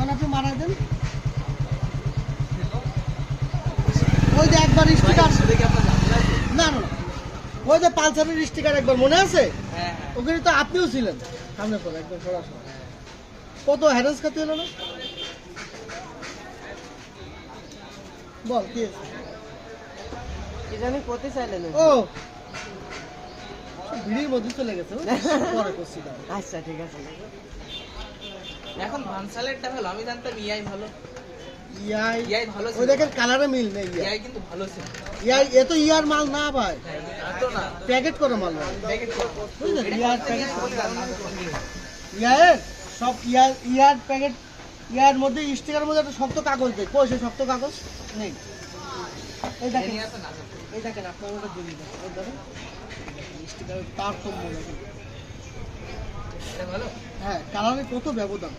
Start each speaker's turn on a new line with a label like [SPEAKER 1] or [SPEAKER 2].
[SPEAKER 1] এখন আপনি মারাই দেন। ওই যে একবার স্টিকার না না ওই যে পালসারের স্টিকার একবার মনে আছে? ওখানে তো আপনিও ছিলেন সামনে পরে একদম সরাসরি। কত হ্যারেন্স খাতে হলো না? বল কি
[SPEAKER 2] এটা আমি করতে চাইলেন।
[SPEAKER 1] ও ভিড়ের মধ্যে চলে গেছে পরে করছি।
[SPEAKER 2] আচ্ছা ঠিক আছে।
[SPEAKER 3] এখন ভানসালেরটা ভালো, আমি জানতাম ইয়াই ভালো।
[SPEAKER 1] ইয়াই
[SPEAKER 3] ভালো ছিল।
[SPEAKER 1] ওই দেখেন কালারে মিল নেই।
[SPEAKER 3] ইয়াই কিন্তু ভালো ছিল।
[SPEAKER 1] এ তো ইয়ার মাল না ভাই,
[SPEAKER 3] এত না
[SPEAKER 1] প্যাকেট করে মাল ভাই।
[SPEAKER 3] প্যাকেট করব।
[SPEAKER 1] বুঝলেন ইয়ার প্যাকেট
[SPEAKER 3] প্যাকেট
[SPEAKER 1] ইয়ার সব ইয়ার প্যাকেট। ইয়ার মধ্যে স্টিকারের মধ্যে একটা শক্ত কাগজ দেয়, কই সেই শক্ত কাগজ নেই। এই দেখেন এই দেখেন আপনার ওটা দিয়ে দেন। এই দেখেন স্টিকারের তারতম্য দেখেন।
[SPEAKER 3] এটা ভালো।
[SPEAKER 1] হ্যাঁ কালারে কত ব্যবধান।